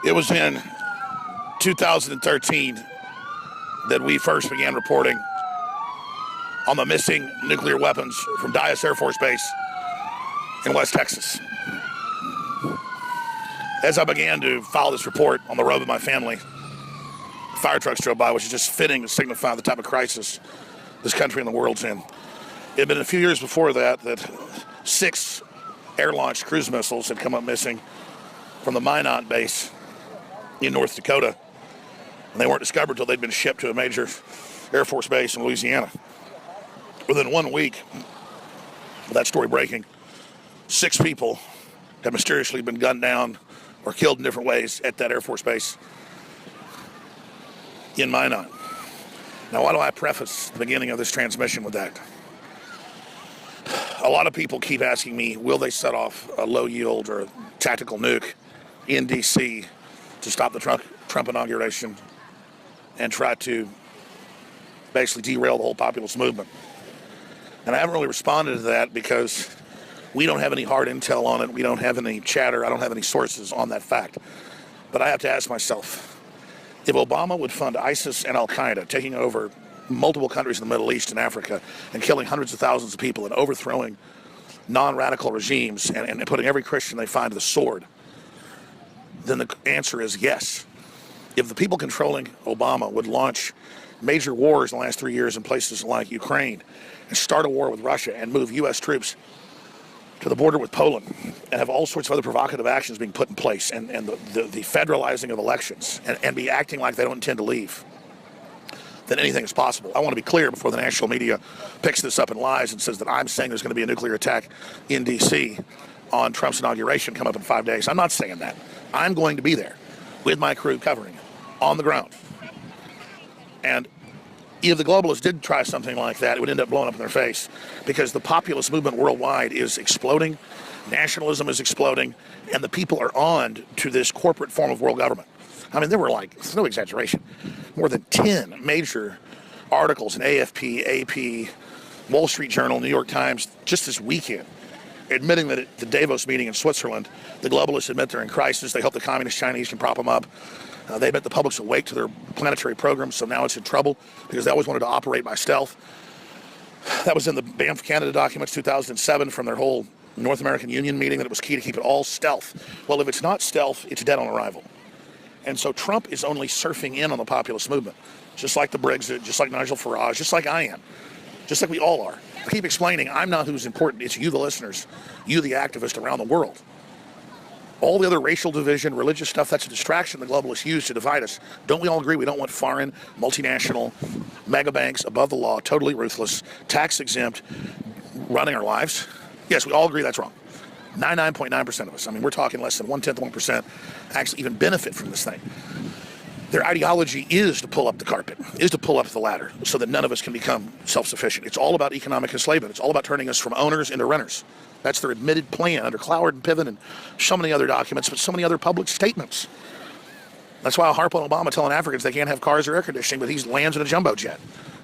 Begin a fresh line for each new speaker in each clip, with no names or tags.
It was in 2013 that we first began reporting on the missing nuclear weapons from Dyess Air Force Base in West Texas. As I began to file this report on the road with my family, fire trucks drove by, which is just fitting to signify the type of crisis this country and the world's in. It had been a few years before that 6 air-launched cruise missiles had come up missing from the Minot base in North Dakota, and they weren't discovered until they'd been shipped to a major Air Force base in Louisiana. Within 1 week of that story breaking, 6 people had mysteriously been gunned down or killed in different ways at that Air Force base in Minot. Now, why do I preface the beginning of this transmission with that? A lot of people keep asking me, will they set off a low-yield or a tactical nuke in D.C. to stop the Trump inauguration and try to basically derail the whole populist movement? And I haven't really responded to that because we don't have any hard intel on it. We don't have any chatter. I don't have any sources on that fact. But I have to ask myself, if Obama would fund ISIS and Al-Qaeda taking over multiple countries in the Middle East and Africa and killing hundreds of thousands of people and overthrowing non-radical regimes and putting every Christian they find to the sword, then the answer is yes. If the people controlling Obama would launch major wars in the last 3 years in places like Ukraine and start a war with Russia and move U.S. troops to the border with Poland and have all sorts of other provocative actions being put in place and the federalizing of elections and be acting like they don't intend to leave, then anything is possible. I want to be clear before the national media picks this up and lies and says that I'm saying there's going to be a nuclear attack in D.C. on Trump's inauguration come up in 5 days. I'm not saying that. I'm going to be there with my crew covering it on the ground. And if the globalists did try something like that, it would end up blowing up in their face because the populist movement worldwide is exploding, nationalism is exploding, and the people are on to this corporate form of world government. I mean, there were it's no exaggeration, more than 10 major articles in AFP, AP, Wall Street Journal, New York Times, just this weekend, admitting that at the Davos meeting in Switzerland, the globalists admit they're in crisis. They hope the communist Chinese can prop them up. They admit the public's awake to their planetary program, so now it's in trouble because they always wanted to operate by stealth. That was in the Banff Canada documents 2007 from their whole North American Union meeting, that it was key to keep it all stealth. Well, if it's not stealth, it's dead on arrival. And so Trump is only surfing in on the populist movement, just like the Brexit, just like Nigel Farage, just like I am, just like we all are. I keep explaining I'm not who's important. It's you, the listeners, you, the activists around the world. All the other racial division, religious stuff, that's a distraction the globalists use to divide us. Don't we all agree we don't want foreign, multinational, mega banks above the law, totally ruthless, tax exempt, running our lives? Yes, we all agree that's wrong. 99.9% of us, I mean, we're talking less than 1/10 of 1%, actually even benefit from this thing. Their ideology is to pull up the carpet, is to pull up the ladder so that none of us can become self-sufficient. It's all about economic enslavement. It's all about turning us from owners into renters. That's their admitted plan under Cloward and Piven and so many other documents, but so many other public statements. That's why I harp on Obama telling Africans they can't have cars or air conditioning, but he lands in a jumbo jet,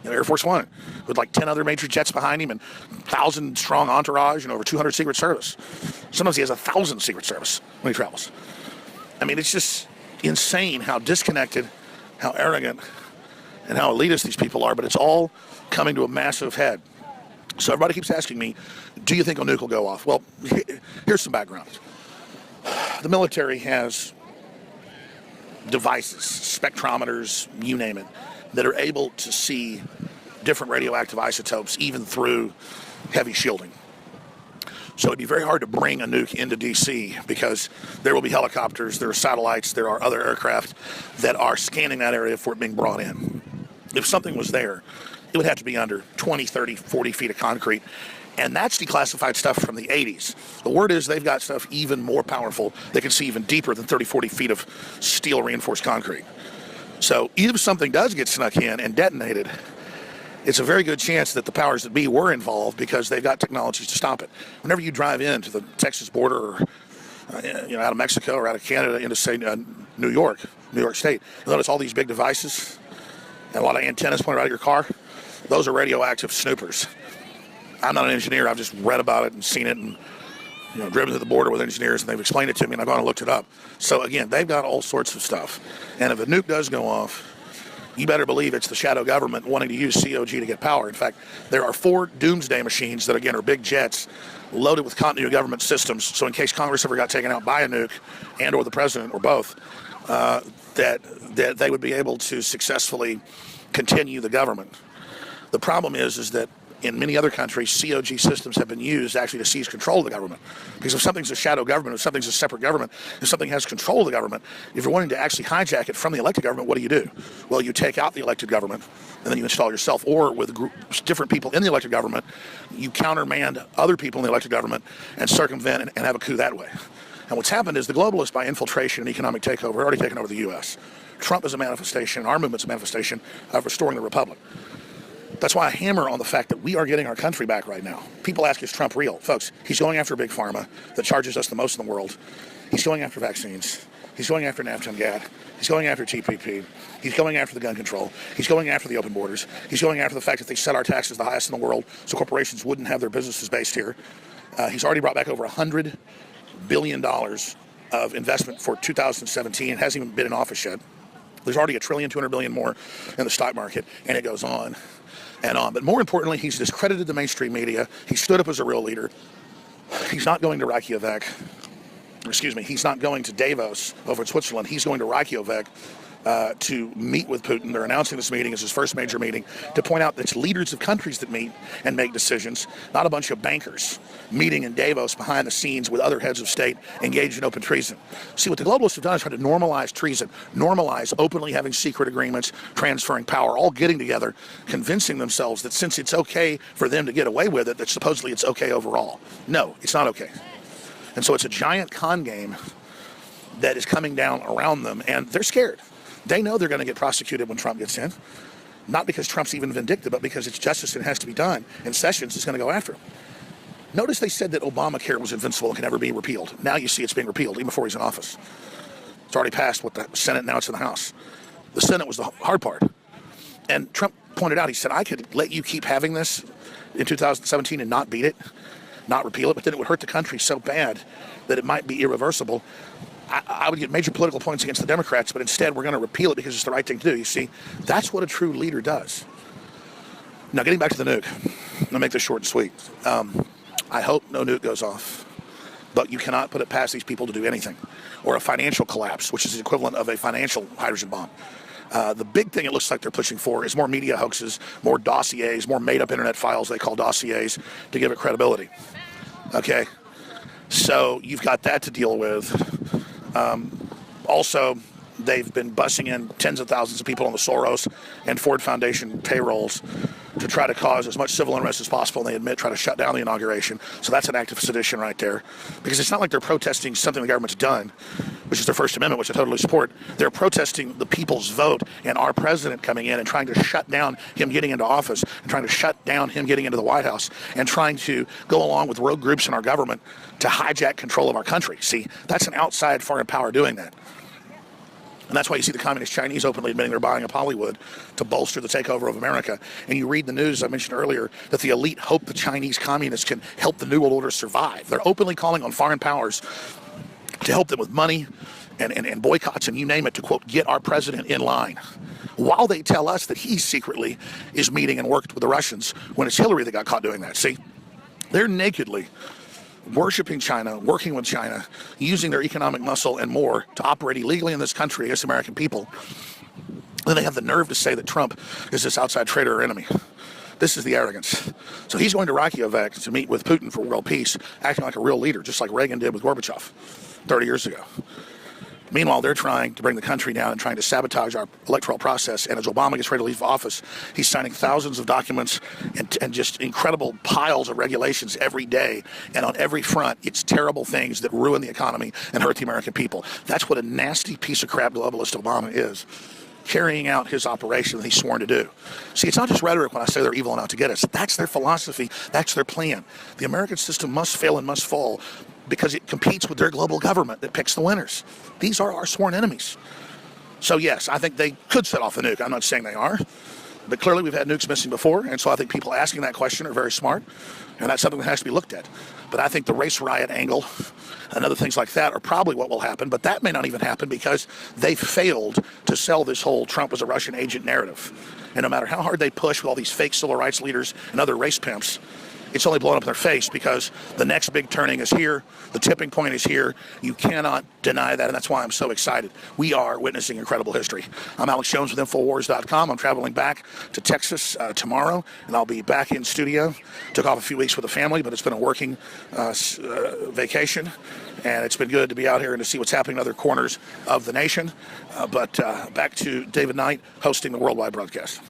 Air Force One, with 10 other major jets behind him and 1,000-strong entourage and over 200 Secret Service. Sometimes he has 1,000 Secret Service when he travels. I mean, it's just insane how disconnected, how arrogant, and how elitist these people are, but it's all coming to a massive head. So everybody keeps asking me, do you think a nuke will go off? Well, here's some background. The military has devices, spectrometers, you name it, that are able to see different radioactive isotopes even through heavy shielding. So it'd be very hard to bring a nuke into D.C. because there will be helicopters, there are satellites, there are other aircraft that are scanning that area for it being brought in. If something was there, it would have to be under 20, 30, 40 feet of concrete. And that's declassified stuff from the 80s. The word is they've got stuff even more powerful. They can see even deeper than 30, 40 feet of steel reinforced concrete. So even if something does get snuck in and detonated, it's a very good chance that the powers that be were involved because they've got technologies to stop it. Whenever you drive into the Texas border or out of Mexico or out of Canada into, say, New York State, you'll notice all these big devices and a lot of antennas pointed out of your car. Those are radioactive snoopers. I'm not an engineer. I've just read about it and seen it and driven to the border with engineers, and they've explained it to me, and I've gone and looked it up. So again, they've got all sorts of stuff. And if a nuke does go off, you better believe it's the shadow government wanting to use COG to get power. In fact, there are 4 doomsday machines that, again, are big jets loaded with continuity government systems. So in case Congress ever got taken out by a nuke, and or the president, or both, that they would be able to successfully continue the government. The problem is that in many other countries, COG systems have been used actually to seize control of the government. Because if something's a shadow government, if something's a separate government, if something has control of the government, if you're wanting to actually hijack it from the elected government, what do? Well, you take out the elected government, and then you install yourself, or with different people in the elected government, you countermand other people in the elected government and circumvent and have a coup that way. And what's happened is the globalists, by infiltration and economic takeover, have already taken over the U.S. Trump is a manifestation, our movement's a manifestation of restoring the republic. That's why I hammer on the fact that we are getting our country back right now. People ask, is Trump real? Folks, he's going after big pharma that charges us the most in the world. He's going after vaccines. He's going after NAFTA and GATT. He's going after TPP. He's going after the gun control. He's going after the open borders. He's going after the fact that they set our taxes the highest in the world so corporations wouldn't have their businesses based here. He's already brought back over $100 billion of investment for 2017. It hasn't even been in office yet. There's already $1 trillion, $200 billion more in the stock market, and it goes on and on. But more importantly, he's discredited the mainstream media. He stood up as a real leader. He's not going to Reykjavik. He's not going to Davos over in Switzerland. He's going to Reykjavik to meet with Putin. They're announcing this meeting as his first major meeting to point out that it's leaders of countries that meet and make decisions, not a bunch of bankers meeting in Davos behind the scenes with other heads of state engaged in open treason. See, what the globalists have done is try to normalize treason, normalize openly having secret agreements, transferring power, all getting together, convincing themselves that since it's okay for them to get away with it, that supposedly it's okay overall. No, it's not okay. And so it's a giant con game that is coming down around them, and they're scared. They know they're going to get prosecuted when Trump gets in, not because Trump's even vindictive, but because it's justice and it has to be done, and Sessions is going to go after him. Notice they said that Obamacare was invincible and can never be repealed. Now you see it's being repealed, even before he's in office. It's already passed with the Senate, now it's in the House. The Senate was the hard part. And Trump pointed out, he said, I could let you keep having this in 2017 and not beat it, not repeal it, but then it would hurt the country so bad that it might be irreversible. I would get major political points against the Democrats, but instead we're going to repeal it because it's the right thing to do. You see, that's what a true leader does. Now, getting back to the nuke, I'll make this short and sweet. I hope no nuke goes off, but you cannot put it past these people to do anything, or a financial collapse, which is the equivalent of a financial hydrogen bomb. The big thing it looks like they're pushing for is more media hoaxes, more dossiers, more made-up internet files they call dossiers to give it credibility. Okay? So you've got that to deal with. Also, they've been busing in tens of thousands of people on the Soros and Ford Foundation payrolls to try to cause as much civil unrest as possible, and they admit try to shut down the inauguration. So that's an act of sedition right there. Because it's not like they're protesting something the government's done, which is their First Amendment, which I totally support. They're protesting the people's vote and our president coming in and trying to shut down him getting into office, and trying to shut down him getting into the White House, and trying to go along with rogue groups in our government to hijack control of our country. See, that's an outside foreign power doing that. And that's why you see the communist Chinese openly admitting they're buying up Hollywood to bolster the takeover of America. And you read the news, I mentioned earlier, that the elite hope the Chinese communists can help the New World Order survive. They're openly calling on foreign powers to help them with money and boycotts and you name it to, quote, get our president in line. While they tell us that he secretly is meeting and worked with the Russians when it's Hillary that got caught doing that. See, they're nakedly worshiping China, working with China, using their economic muscle and more to operate illegally in this country against American people. Then they have the nerve to say that Trump is this outside traitor or enemy. This is the arrogance. So he's going to Reykjavik to meet with Putin for world peace, acting like a real leader, just like Reagan did with Gorbachev 30 years ago. Meanwhile, they're trying to bring the country down and trying to sabotage our electoral process. And as Obama gets ready to leave office, he's signing thousands of documents and just incredible piles of regulations every day. And on every front, it's terrible things that ruin the economy and hurt the American people. That's what a nasty piece of crap globalist Obama is, carrying out his operation that he's sworn to do. See, it's not just rhetoric when I say they're evil and out to get us. That's their philosophy. That's their plan. The American system must fail and must fall because it competes with their global government that picks the winners. These are our sworn enemies. So yes, I think they could set off a nuke. I'm not saying they are, But clearly we've had nukes missing before, and so I think people asking that question are very smart, and that's something that has to be looked at. But I think the race riot angle and other things like that are probably what will happen, but that may not even happen because they failed to sell this whole Trump was a Russian agent narrative. And no matter how hard they push with all these fake civil rights leaders and other race pimps, it's only blowing up in their face because the next big turning is here. The tipping point is here. You cannot deny that, and that's why I'm so excited. We are witnessing incredible history. I'm Alex Jones with Infowars.com. I'm traveling back to Texas tomorrow, and I'll be back in studio. Took off a few weeks with the family, but it's been a working vacation, and it's been good to be out here and to see what's happening in other corners of the nation. But back to David Knight hosting the worldwide broadcast.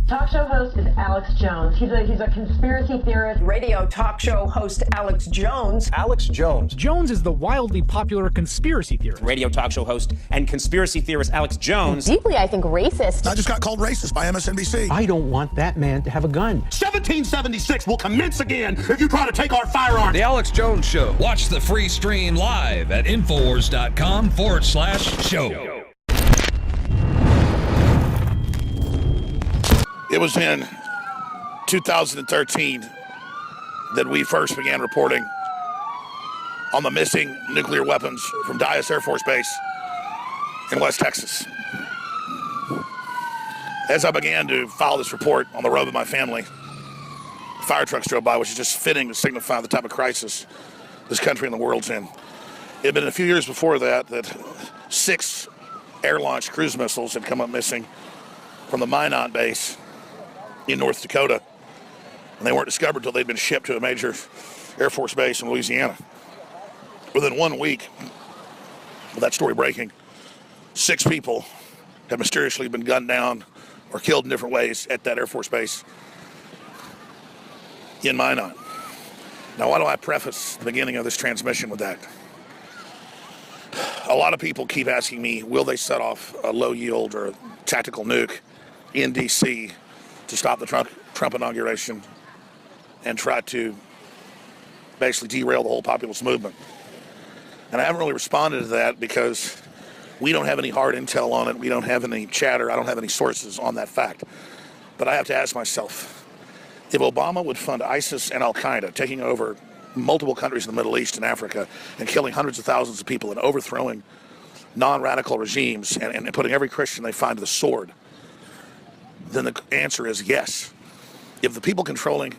Talk show host is Alex Jones. He's a conspiracy theorist.
Radio talk show host Alex Jones.
Alex Jones.
Jones is the wildly popular conspiracy theorist.
Radio talk show host and conspiracy theorist Alex Jones.
Deeply, I think, racist.
I just got called racist by MSNBC.
I don't want that man to have a gun.
1776 will commence again if you try to take our firearms.
The Alex Jones Show. Watch the free stream live at Infowars.com/show.
It was in 2013 that we first began reporting on the missing nuclear weapons from Dyess Air Force Base in West Texas. As I began to file this report on the road with my family, fire trucks drove by, which is just fitting to signify the type of crisis this country and the world's in. It had been a few years before that 6 air-launched cruise missiles had come up missing from the Minot base in North Dakota, and they weren't discovered until they'd been shipped to a major Air Force base in Louisiana. Within 1 week of that story breaking, 6 people have mysteriously been gunned down or killed in different ways at that Air Force base in Minot. Now, why do I preface the beginning of this transmission with that? A lot of people keep asking me, will they set off a low-yield or a tactical nuke in D.C. to stop the Trump inauguration and try to basically derail the whole populist movement? And I haven't really responded to that because we don't have any hard intel on it. We don't have any chatter. I don't have any sources on that fact. But I have to ask myself, if Obama would fund ISIS and Al-Qaeda taking over multiple countries in the Middle East and Africa and killing hundreds of thousands of people and overthrowing non-radical regimes and putting every Christian they find to the sword, then the answer is yes. If the people controlling